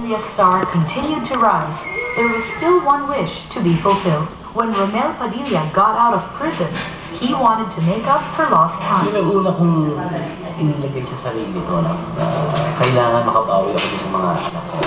Padilla star continued to rise, there was still one wish to be fulfilled. When Romel Padilla got out of prison, he wanted to make up for lost time. Yun ang una kong inilagay sa sarili ko na kailangan makabawi ako sa mga anak ko.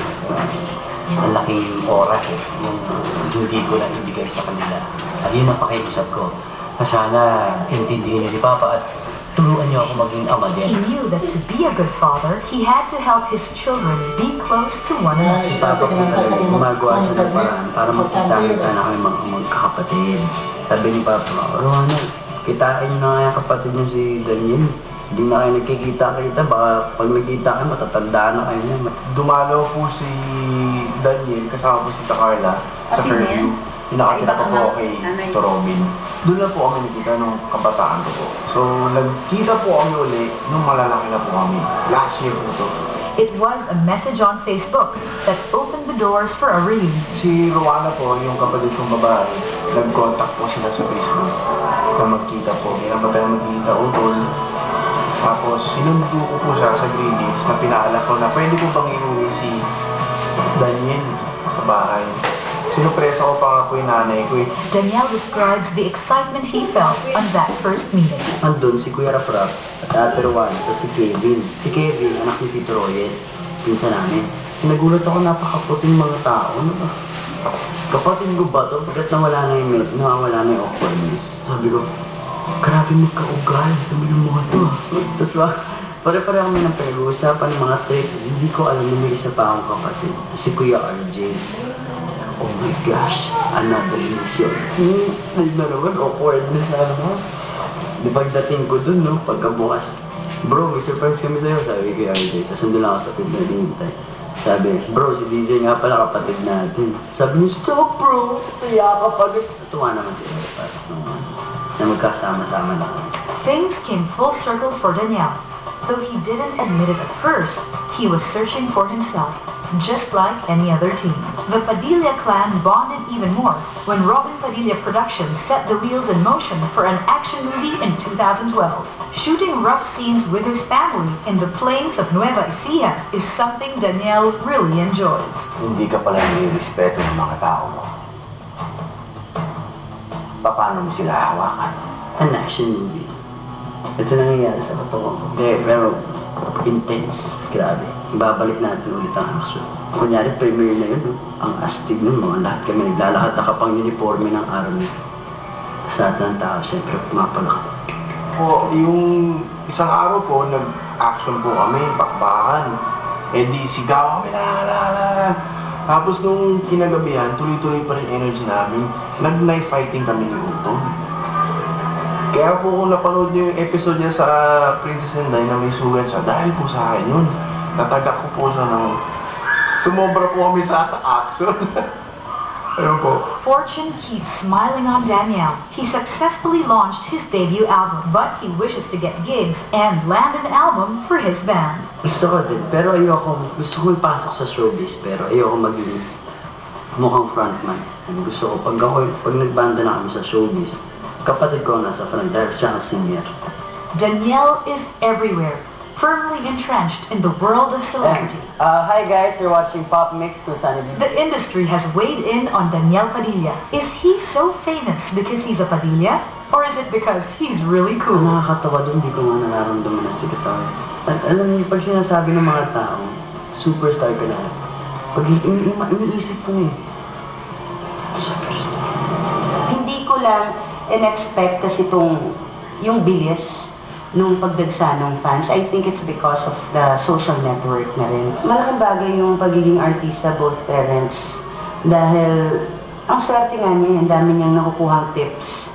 Ang laking oras yung hindi ko na ibigay sa kanila. At yun ang pakiusap ko. Sana intindihin niyo ni Papa at turuan niyo ako maging ama din. He knew that to be a good father, he had to help his children be close to one another. Si Papa po talaga, gumagawa siya ng paraan para magkita-kita na kami magkakapatid. Sabi ni Papa, Rowana, kitain niyo na nga yung kapatid niyo si Daniel. Hindi na kayo nagkikita-kita, baka pag nagkita kayo, matatandaan na kayo niya. Dumalaw po si Daniel, kasama po si Carla sa curfew. Pinakakita ko po kay Tito Robin. Doon lang po kami nakita nung kabataan ko po. So, nagkita po kami uli nung malalaki na po kami. Last year po ito. It was a message on Facebook that opened the doors for a reunion. Si Rowana po, yung kapatid kong babae, nag-contact po sila sa Facebook na magkita po. Kaya ba tayo magkita utol? Tapos, sinundo ko po siya sa Greenleaf na pinaalala ko na pwede ko bang iuwi si Daniel sa bahay. Sinupresa ko pa nga po yung nanay ko. Daniel describes the excitement he felt on that first meeting. Andun si Kuya Rap-Rap at Ate Rowan at si Kevin. Si Kevin, anak ni Tito Royet, pinsan namin. Nagulat ako, napakaputing mga tao. Ano ba? Kapatid ko ba ito? Pagkat nawala na yung awkwardness. Sabi ko, grabe magkaugal. Sabi ng mga ito. Tapos ba, pare-pare kami ng pag-uusapan ng mga tricks. Hindi ko alam na may isa pa akong kapatid. Si Kuya RJ. Oh my gosh, another mission. Ay na naman, awkwardness na naman. Di pagdating ko dun, no, pagkabukas, bro, may surprise kami sa'yo, sabi ko RJ. Tapos nandun lang ako sa pinag hinintay. Sabi, bro, si DJ nga pala kapatid natin. Sabi niya, stop bro, kaya kapatid. Natuwa naman sila, parang na magkasama-sama na kami. Things came full circle for Daniel. Though he didn't admit it at first, he was searching for himself, just like any other teen. The Padilla clan bonded even more when Robin Padilla Productions set the wheels in motion for an action movie in 2012. Shooting rough scenes with his family in the plains of Nueva Ecija is something Daniel really enjoys. Hindi ka pala nire-respeto ng mga tao mo. Paano mo sila hawakan? An action movie. Ito nangyayari sa katulong ko. Hindi, pero intense. Grabe. Ibabalik natin ulit ang action. Kunyari, premiere na yun, no? Ang astig nun, mga lahat kami naglalakad nakapang uniforme ng army. Sa lahat ng tao, siyempre, pumapalak. Po, yung isang araw po, nag-action po kami, bakbakan. Eh di, sigaw kami, la. Tapos nung kinagabihan, tuloy-tuloy pa rin energy namin. Nag-knife fighting kami ni Utong. Kaya po kung napanood niyo yung episode niya sa Princess and I na may sugat siya, dahil po sa akin yun. Natagak ko po siya ng... Sumobra po kami sa action. Ayun po. Fortune keeps smiling on Daniel. He successfully launched his debut album, but he wishes to get gigs and land an album for his band. Gusto ko din, pero gusto ko ipasok sa showbiz, pero ayoko maging mukhang frontman. Gusto ko, pag nagbanda na kami sa showbiz, kapatid ko nasa front dahil siya ang senior. Daniel is everywhere, firmly entrenched in the world of celebrity. Hi guys, you're watching Pop Mix to Sunny B. The industry has weighed in on Daniel Padilla. Is he so famous because he's a Padilla? Or is it because he's really cool? Ang nakakatawa doon, di ko nga nararamdaman na sikat ako. At alam niyo, pag sinasabi ng mga tao, superstar ka na, pag iniisip ko superstar. Hindi ko lang in-expect kasi yung bilis nung pagdagsa ng fans. I think it's because of the social network na rin. Malaking bagay yung pagiging artista, both parents. Dahil ang swerte nga niya, ang dami niyang nakukuhang tips.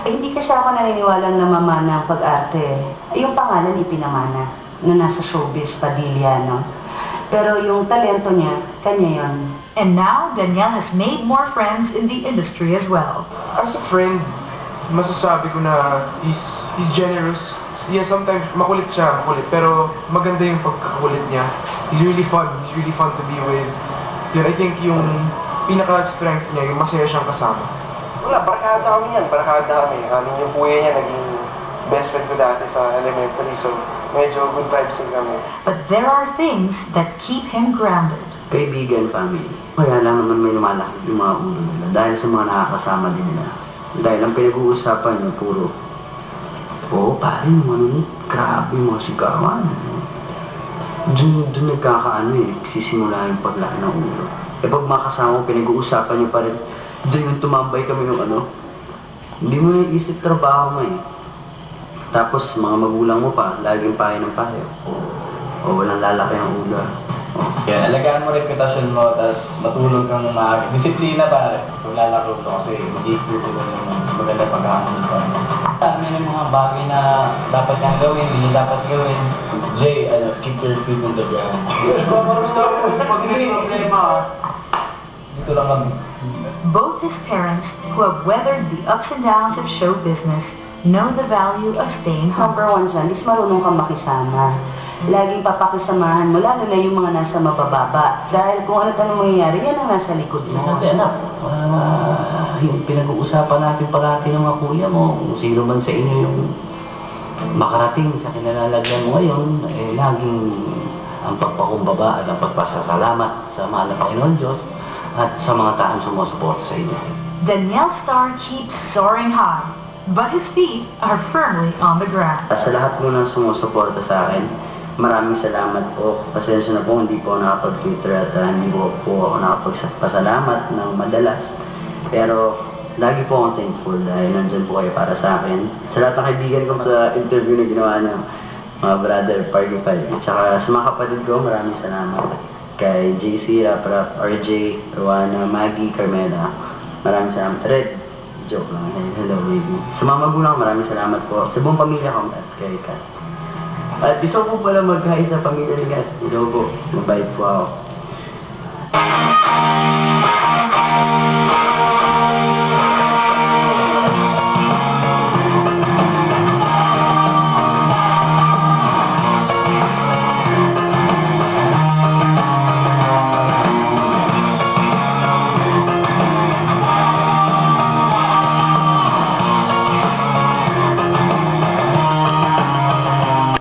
Hindi kasi ako naniniwalang namamana ang pag-arte. Yung pangalan ipinamana na nasa showbiz, Padilla, no? Pero yung talento niya, kanya yon. And now, Daniel has made more friends in the industry as well. As a friend, masasabi ko na he's generous. Yeah, sometimes makulit siya, pero maganda yung pagkakulit niya. He's really fun to be with. Yun, I think yung pinaka-strength niya, yung masaya siyang kasama. Wala, barkada kami yan, yung kuya niya naging best friend ko dati sa elementary, so medyo good vibes din kami. But there are things that keep him grounded. kaibigan, family. Kaya lang naman may lumalaki yung mga ulo nila dahil sa mga nakakasama din nila. Dahil ang pinag-uusapan nyo, puro, oo, pare, yung ano ni, grabe yung mga sigawan. Doon nagkakaano eh, sisimula yung paglaki ng ulo. Eh pag mga kasama mo, pinag-uusapan nyo pa rin, doon yung tumambay kami ng ano, hindi mo na isip trabaho mo eh. Tapos mga magulang mo pa, laging payo ng payo. O walang lalaki ang ulo. Yan, alagaan mo reputasyon mo, tapos matulog kang maaga. Disiplina pare, kung lalaro ko kasi mag-i-improve ko yung mas maganda pagkakamali ko. May mga bagay na dapat kang gawin, hindi dapat gawin. Jay, keep your feet on the ground. Pag may problema, dito lang kami. Both his parents, who have weathered the ups and downs of show business, know the value of staying Number humble. one dyan is marunong kang makisama. Laging papakisamahan mo, lalo na yung mga nasa mabababa. Dahil kung ano tanong mangyayari, yan ang nasa likod mo. Sabi, anak, yung pinag-uusapan natin parati ng mga kuya mo, kung sino man sa inyo yung makarating sa kinalalagyan mo ngayon, eh laging ang pagpakumbaba at ang pagpasasalamat sa mahal na Panginoon Diyos at sa mga taong sumusuporta sa inyo. Daniel Star keeps soaring high, but his feet are firmly on the ground. Sa lahat po ng sumusuporta sa akin, maraming salamat po. Pasensya na po, hindi po ako nakapag-Twitter at hindi po ako nakapagpasalamat ng madalas. Pero lagi po akong thankful dahil nandyan po kayo para sa akin. Sa lahat ng kaibigan ko sa interview na ginawa niyo, mga brother, Party 5. At saka sa mga kapatid ko, maraming salamat. Kay JC, Rap, RJ, Rowana, Maggie, Carmela. Maraming salamat. Red, joke lang. Hello, baby. Sa mga magulang, maraming salamat po. Sa buong pamilya ko at kay Kat. At gusto ko pala mag-hi sa pamilya ni Kat. Hello po. Mabait po ako.